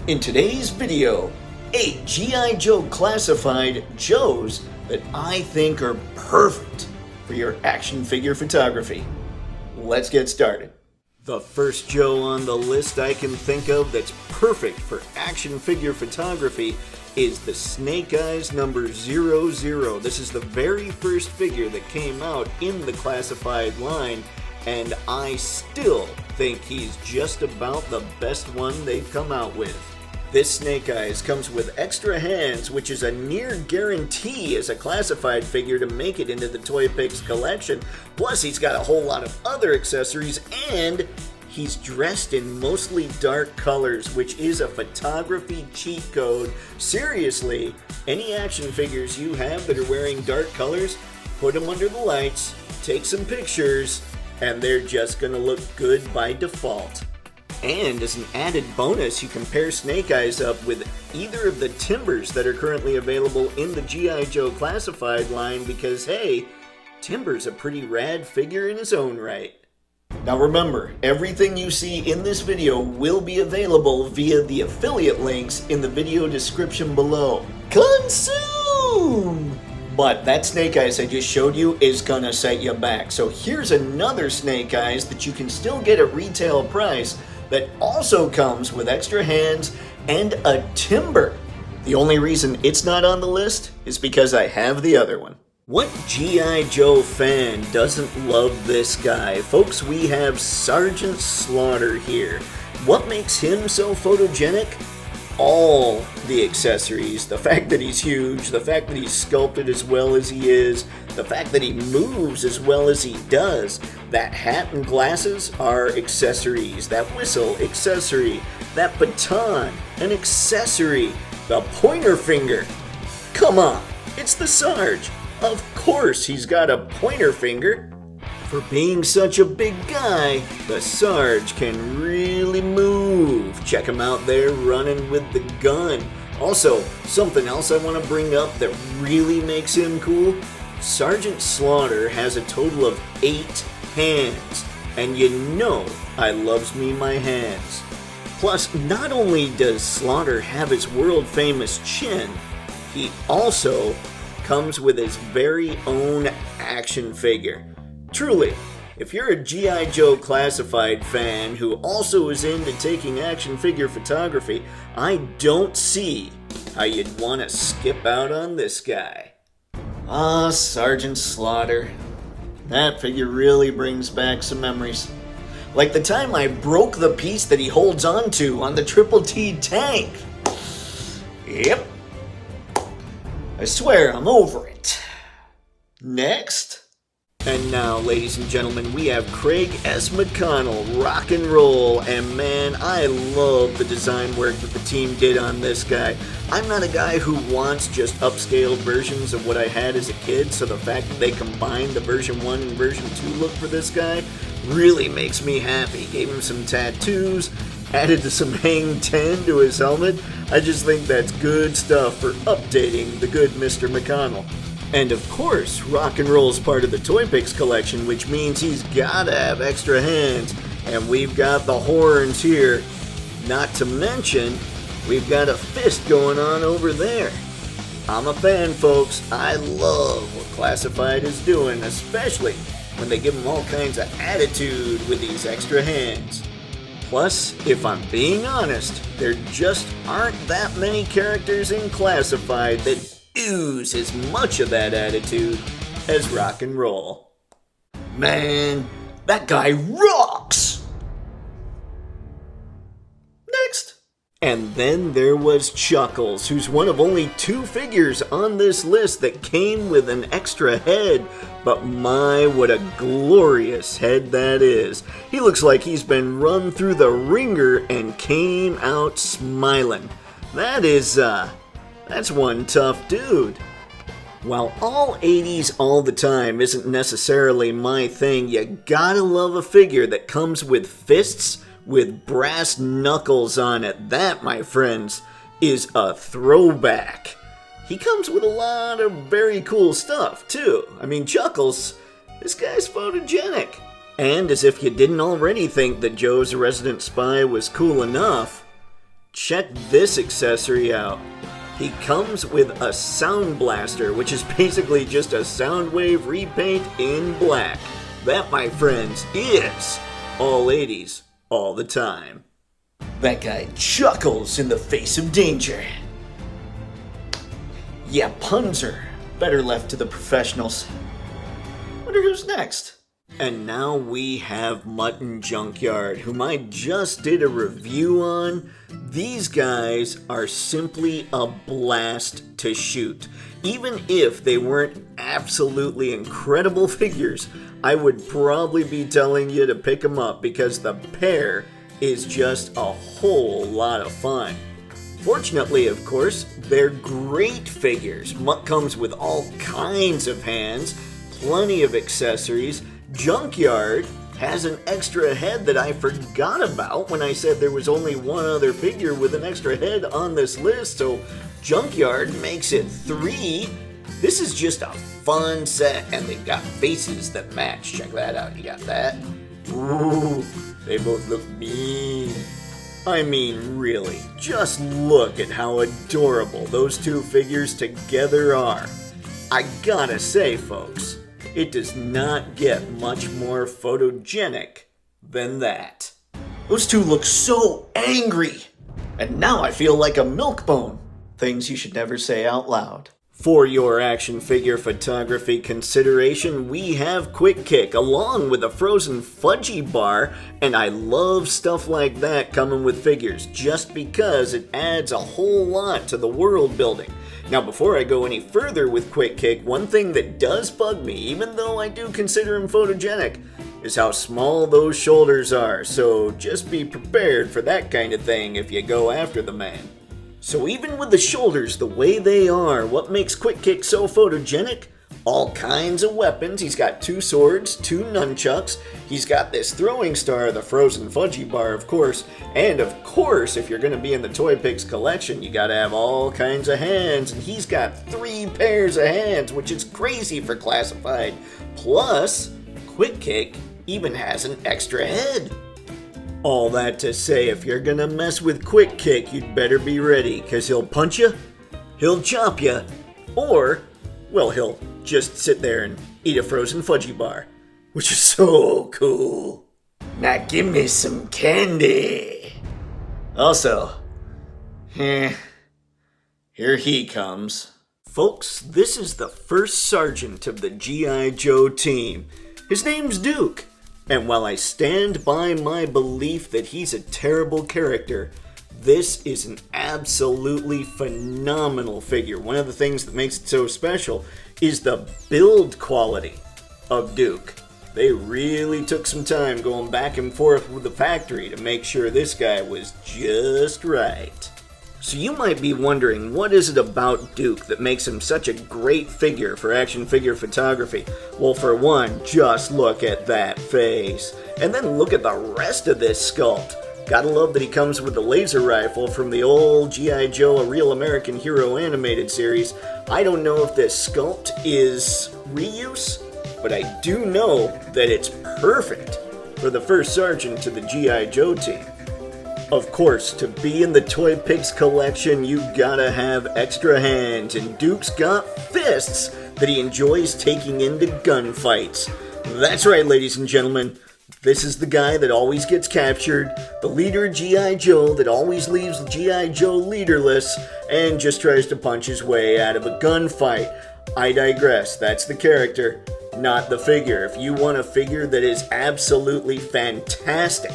In today's video, 8 G.I. Joe classified Joes that I think are perfect for your action figure photography. Let's get started. The first Joe on the list I can think of that's perfect for action figure photography is the Snake Eyes number 00. This is the very first figure that came out in the classified line, and I still think he's just about the best one they've come out with. This Snake Eyes comes with extra hands, which is a near guarantee as a classified figure to make it into the Toypixx collection. Plus, he's got a whole lot of other accessories, and he's dressed in mostly dark colors, which is a photography cheat code. Seriously, any action figures you have that are wearing dark colors, put them under the lights, take some pictures, and they're just gonna look good by default. And as an added bonus, you can pair Snake Eyes up with either of the Timbers that are currently available in the G.I. Joe classified line because, hey, Timber's a pretty rad figure in his own right. Now remember, everything you see in this video will be available via the affiliate links in the video description below. Consume! But that Snake Eyes I just showed you is gonna set you back. So here's another Snake Eyes that you can still get at retail price that also comes with extra hands and a Timber. The only reason it's not on the list is because I have the other one. What G.I. Joe fan doesn't love this guy? Folks, we have Sergeant Slaughter here. What makes him so photogenic? All the accessories, the fact that he's huge, the fact that he's sculpted as well as he is, the fact that he moves as well as he does. That hat and glasses are accessories, that whistle, accessory, that baton, an accessory, the pointer finger. Come on, it's the Sarge. Of course he's got a pointer finger. For being such a big guy, the Sarge can really move. Check him out there running with the gun. Also, something else I want to bring up that really makes him cool. Sergeant Slaughter has a total of 8 hands. And you know I loves me my hands. Plus, not only does Slaughter have his world famous chin, he also comes with his very own action figure. Truly, if you're a G.I. Joe classified fan who also is into taking action figure photography, I don't see how you'd want to skip out on this guy. Ah, Sergeant Slaughter. That figure really brings back some memories. Like the time I broke the piece that he holds onto on the Triple T tank. Yep. I swear I'm over it. Next. And now, ladies and gentlemen, we have Craig S. McConnell, rock and roll, and man, I love the design work that the team did on this guy. I'm not a guy who wants just upscaled versions of what I had as a kid, so the fact that they combined the version 1 and version 2 look for this guy really makes me happy. Gave him some tattoos, added some Hang 10 to his helmet. I just think that's good stuff for updating the good Mr. McConnell. And of course, rock and roll's part of the Toypixx collection, which means he's gotta have extra hands. And we've got the horns here. Not to mention, we've got a fist going on over there. I'm a fan, folks. I love what Classified is doing, especially when they give him all kinds of attitude with these extra hands. Plus, if I'm being honest, there just aren't that many characters in Classified that ooze as much of that attitude as rock and roll. Man, that guy rocks! Next. And then there was Chuckles, who's one of only 2 figures on this list that came with an extra head. But my, what a glorious head that is. He looks like he's been run through the ringer and came out smiling. That's one tough dude. While all 80s all the time isn't necessarily my thing, you gotta love a figure that comes with fists with brass knuckles on it. That, my friends, is a throwback. He comes with a lot of very cool stuff, too. I mean, Chuckles, this guy's photogenic. And as if you didn't already think that Joe's Resident Spy was cool enough, check this accessory out. He comes with a sound blaster, which is basically just a Soundwave repaint in black. That, my friends, is all 80s all the time. That guy chuckles in the face of danger. Yeah, puns are better left to the professionals. Wonder who's next? And now we have Mutton Junkyard, whom I just did a review on. These guys are simply a blast to shoot. Even if they weren't absolutely incredible figures, I would probably be telling you to pick them up because the pair is just a whole lot of fun. Fortunately, of course, they're great figures. Mutt comes with all kinds of hands, plenty of accessories. Junkyard has an extra head that I forgot about when I said there was only one other figure with an extra head on this list, so Junkyard makes it 3. This is just a fun set, and they've got faces that match. Check that out. You got that? Ooh, they both look mean. I mean, really, just look at how adorable those two figures together are. I gotta say, folks, it does not get much more photogenic than that. Those two look so angry. And now I feel like a milk bone. Things you should never say out loud. For your action figure photography consideration, we have Quick Kick along with a frozen fudgy bar, and I love stuff like that coming with figures just because it adds a whole lot to the world building. Now, before I go any further with Quick Kick, one thing that does bug me, even though I do consider him photogenic, is how small those shoulders are, so just be prepared for that kind of thing if you go after the man. So even with the shoulders the way they are, what makes Quick Kick so photogenic? All kinds of weapons. He's got 2 swords, 2 nunchucks. He's got this throwing star, the frozen fudgy bar, of course. And of course, if you're going to be in the Toypixx collection, you got to have all kinds of hands. And he's got 3 pairs of hands, which is crazy for classified. Plus, Quick Kick even has an extra head. All that to say, if you're gonna mess with Quick Kick, you'd better be ready, because he'll punch you, he'll chop you, or, well, he'll just sit there and eat a frozen fudgy bar, which is so cool. Now give me some candy. Also, here he comes. Folks, this is the first sergeant of the G.I. Joe team. His name's Duke. And while I stand by my belief that he's a terrible character, this is an absolutely phenomenal figure. One of the things that makes it so special is the build quality of Duke. They really took some time going back and forth with the factory to make sure this guy was just right. So you might be wondering, what is it about Duke that makes him such a great figure for action figure photography? Well, for one, just look at that face. And then look at the rest of this sculpt. Gotta love that he comes with the laser rifle from the old G.I. Joe, A Real American Hero animated series. I don't know if this sculpt is reuse, but I do know that it's perfect for the first sergeant to the G.I. Joe team. Of course, to be in the Toypixx collection, you gotta have extra hands, and Duke's got fists that he enjoys taking into gunfights. That's right, ladies and gentlemen. This is the guy that always gets captured, the leader of G.I. Joe that always leaves G.I. Joe leaderless and just tries to punch his way out of a gunfight. I digress. That's the character, not the figure. If you want a figure that is absolutely fantastic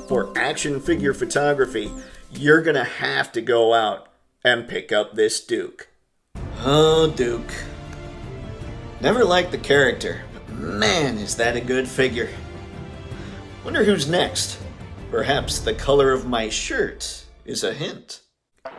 for action figure photography, you're gonna have to go out and pick up this Duke. Oh, Duke. Never liked the character, but man, is that a good figure. Wonder who's next. Perhaps the color of my shirt is a hint.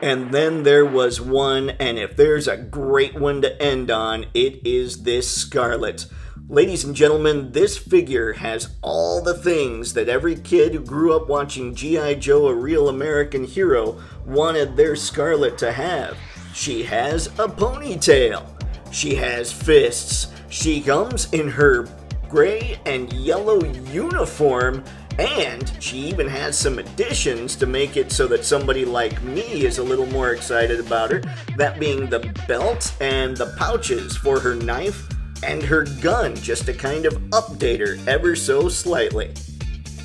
And then there was one, and if there's a great one to end on, it is this Scarlet. Ladies and gentlemen, this figure has all the things that every kid who grew up watching G.I. Joe, A Real American Hero wanted their Scarlet to have. She has a ponytail. She has fists. She comes in her gray and yellow uniform, And she even has some additions to make it so that somebody like me is a little more excited about her, that being the belt and the pouches for her knife and her gun, just to kind of update her ever so slightly.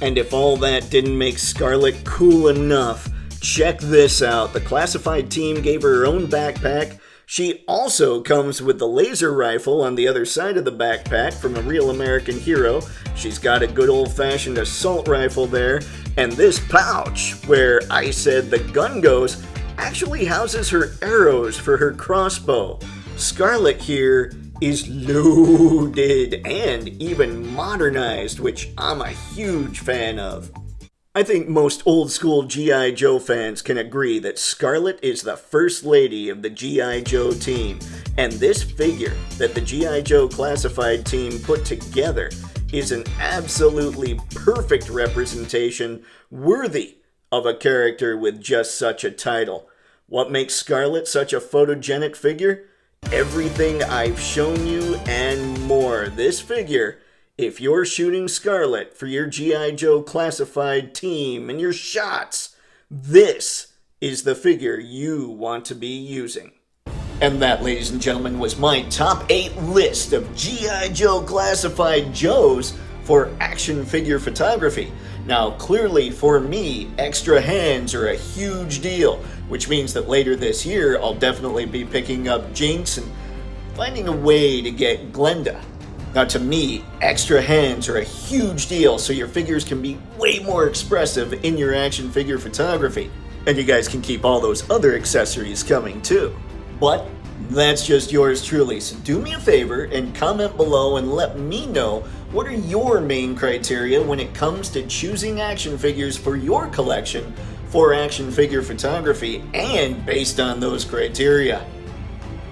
And if all that didn't make Scarlet cool enough, check this out. The classified team gave her own backpack. She also comes with the laser rifle on the other side of the backpack from a real American hero. She's got a good old-fashioned assault rifle there. And this pouch, where I said the gun goes, actually houses her arrows for her crossbow. Scarlet here is loaded and even modernized, which I'm a huge fan of. I think most old-school G.I. Joe fans can agree that Scarlet is the first lady of the G.I. Joe team, and this figure that the G.I. Joe classified team put together is an absolutely perfect representation worthy of a character with just such a title. What makes Scarlet such a photogenic figure? Everything I've shown you and more. This figure, if you're shooting Scarlet for your G.I. Joe classified team and your shots, this is the figure you want to be using. And that, ladies and gentlemen, was my top 8 list of G.I. Joe classified Joes for action figure photography. Now, clearly for me, extra hands are a huge deal, which means that later this year I'll definitely be picking up Jinx and finding a way to get Glenda. Now, to me, extra hands are a huge deal, so your figures can be way more expressive in your action figure photography. And you guys can keep all those other accessories coming too. But that's just yours truly, so do me a favor and comment below and let me know what are your main criteria when it comes to choosing action figures for your collection for action figure photography, and based on those criteria,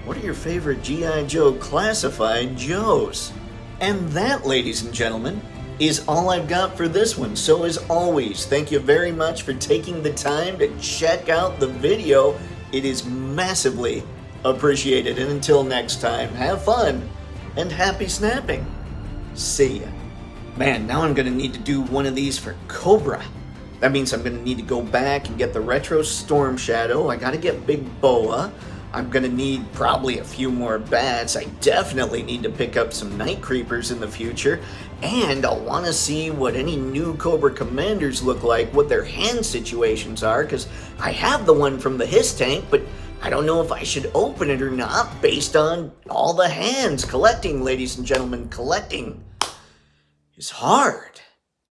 what are your favorite G.I. Joe classified Joes? And that, ladies and gentlemen, is all I've got for this one. So as always, thank you very much for taking the time to check out the video. It is massively appreciated. And until next time, have fun and happy snapping. See ya. Man, now I'm gonna need to do one of these for Cobra. That means I'm gonna need to go back and get the Retro Storm Shadow. I gotta get Big Boa. I'm gonna need probably a few more bats. I definitely need to pick up some Night Creepers in the future. And I'll want to see what any new Cobra Commanders look like, what their hand situations are, because I have the one from the Hiss Tank, but I don't know if I should open it or not based on all the hands. Collecting, ladies and gentlemen, collecting is hard.